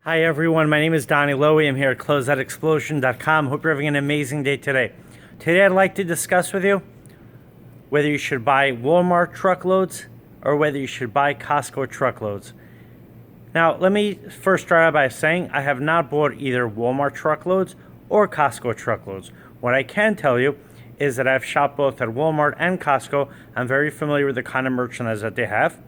Hi everyone, my name is Donnie Lowy. I'm here at Closeoutexplosion.com. Hope you're having an amazing day today. Today I'd like to discuss with you whether you should buy Walmart truckloads or whether you should buy Costco truckloads. Now, let me first start out by saying I have not bought either Walmart truckloads or Costco truckloads. What I can tell you is that I've shopped both at Walmart and Costco. I'm very familiar with the kind of merchandise that they have.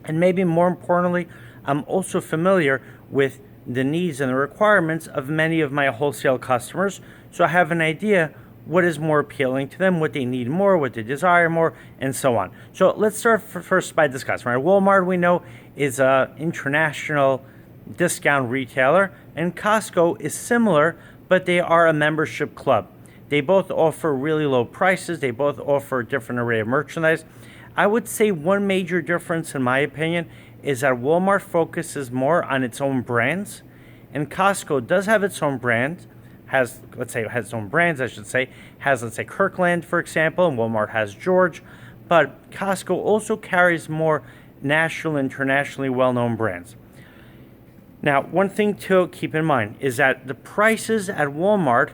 And maybe more importantly, I'm also familiar with the needs and the requirements of many of my wholesale customers. So I have an idea what is more appealing to them, what they need more, what they desire more, and so on. So let's start first by discussing. Right? Walmart, we know, is an international discount retailer, and Costco is similar, but they are a membership club. They both offer really low prices. They both offer a different array of merchandise. I would say one major difference, in my opinion, is that Walmart focuses more on its own brands, and Costco does have its own brand, has its own brands, has, let's say, Kirkland, for example, and Walmart has George, but Costco also carries more national, internationally well-known brands. Now, one thing to keep in mind is that the prices at Walmart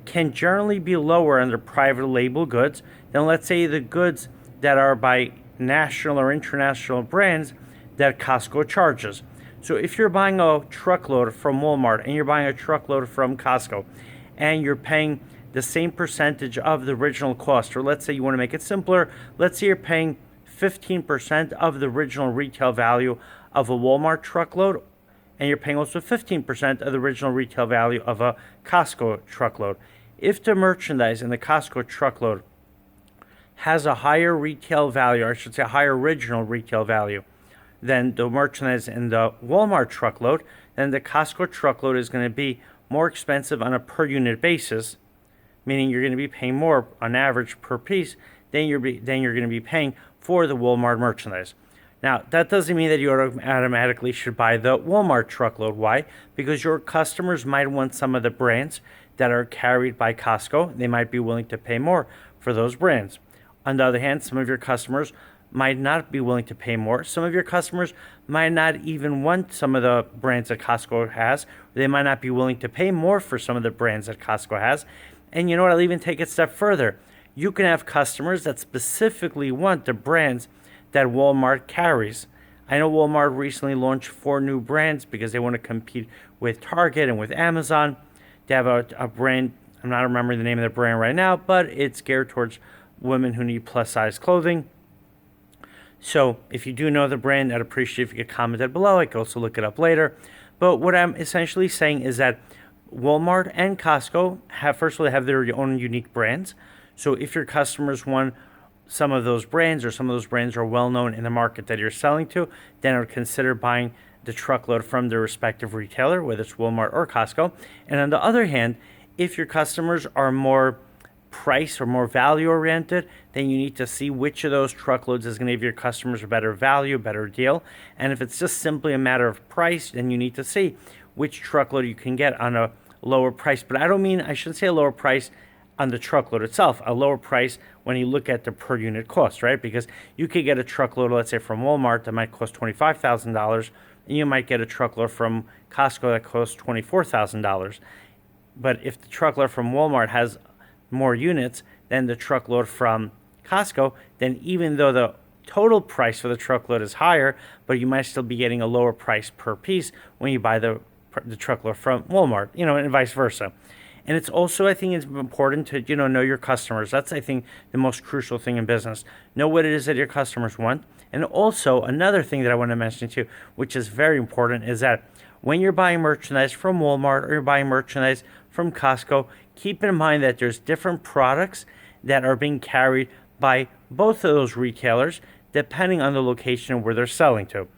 can generally be lower on their private label goods than, let's say, the goods that are by national or international brands that Costco charges. So if you're buying a truckload from Walmart and you're buying a truckload from Costco and you're paying the same percentage of the original cost, or let's say you want to make it simpler, let's say you're paying 15% of the original retail value of a Walmart truckload and you're paying also 15% of the original retail value of a Costco truckload. If the merchandise in the Costco truckload has a higher retail value, or I should say a higher original retail value, than the merchandise in the Walmart truckload, then the Costco truckload is going to be more expensive on a per unit basis, meaning you're going to be paying more on average per piece than you're going to be paying for the Walmart merchandise. Now, that doesn't mean that you automatically should buy the Walmart truckload. Why? Because your customers might want some of the brands that are carried by Costco. They might be willing to pay more for those brands. On the other hand, some of your customers might not be willing to pay more. Some of your customers might not even want some of the brands that Costco has. They might not be willing to pay more for some of the brands that Costco has. And you know what? I'll even take it a step further. You can have customers that specifically want the brands that Walmart carries. I know Walmart recently launched 4 new brands because they want to compete with Target and with Amazon. They have a brand, I'm not remembering the name of the brand right now, but it's geared towards women who need plus size clothing. So if you do know the brand, I'd appreciate if you could comment that below. I could also look it up later. But what I'm essentially saying is that Walmart and Costco have their own unique brands. So if your customers want some of those brands, or some of those brands are well known in the market that you're selling to, then I would consider buying the truckload from their respective retailer, whether it's Walmart or Costco. And on the other hand, if your customers are more price or more value oriented, then you need to see which of those truckloads is going to give your customers a better value, better deal. And if it's just simply a matter of price, then you need to see which truckload you can get on a lower price. But I shouldn't say a lower price on the truckload itself, a lower price when you look at the per unit cost, right? Because you could get a truckload, let's say from Walmart, that might cost $25,000, and you might get a truckload from Costco that costs $24,000. But if the truckload from Walmart has more units than the truckload from Costco, then even though the total price for the truckload is higher, but you might still be getting a lower price per piece when you buy the truckload from Walmart, and vice versa. And it's also, I think it's important to, know your customers. That's, I think, the most crucial thing in business. Know what it is that your customers want. And also, another thing that I want to mention to you, which is very important, is that when you're buying merchandise from Walmart or you're buying merchandise from Costco, keep in mind that there's different products that are being carried by both of those retailers depending on the location where they're selling to.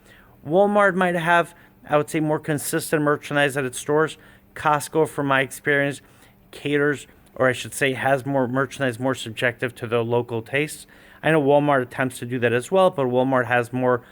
Walmart might have, I would say, more consistent merchandise at its stores. Costco, from my experience, caters, or I should say has more merchandise more subjective to the local tastes. I know Walmart attempts to do that as well, but Walmart has more,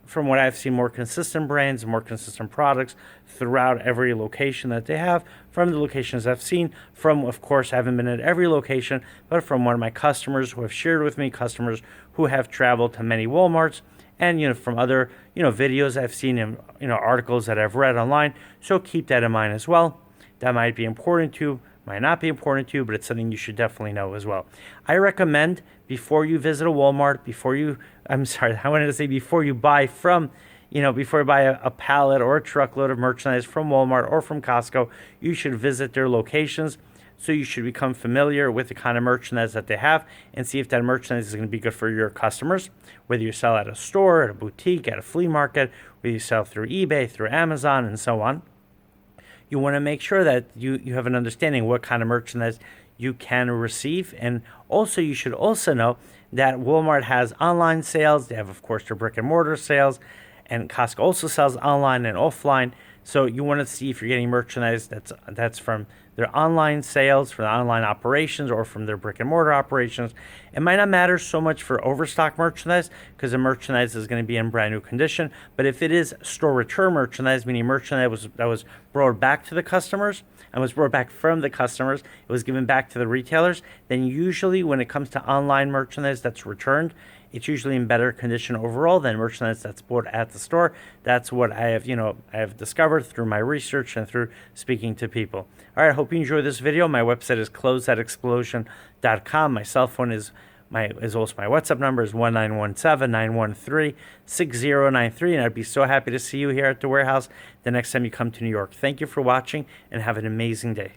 from what I've seen, more consistent brands, more consistent products throughout every location that they have. From the locations I've seen, from, of course, I haven't been at every location, but from one of my customers who have shared with me, customers who have traveled to many Walmarts, and from other videos I've seen and articles that I've read online. So keep that in mind as well. That might be important to you, might not be important to you, but it's something you should definitely know as well. I recommend before you visit a Walmart, before you buy from, before you buy a pallet or a truckload of merchandise from Walmart or from Costco, you should visit their locations. So you should become familiar with the kind of merchandise that they have and see if that merchandise is going to be good for your customers, whether you sell at a store, at a boutique, at a flea market, whether you sell through eBay, through Amazon, and so on. You want to make sure that you have an understanding what kind of merchandise you can receive. And also, you should also know that Walmart has online sales. They have, of course, their brick and mortar sales, and Costco also sells online and offline. So you want to see if you're getting merchandise that's from their online sales, from the online operations, or from their brick and mortar operations. It might not matter so much for overstock merchandise because the merchandise is going to be in brand new condition. But if it is store return merchandise, meaning merchandise that was brought back to the customers and was brought back from the customers, it was given back to the retailers, then usually when it comes to online merchandise that's returned, it's usually in better condition overall than merchandise that's bought at the store. That's what I have discovered through my research and through speaking to people. All right, I hope you enjoyed this video. My website is closeoutexplosion.com. My cell phone is also my WhatsApp number is 1-917-913-6093, and I'd be so happy to see you here at the warehouse the next time you come to New York. Thank you for watching, and have an amazing day.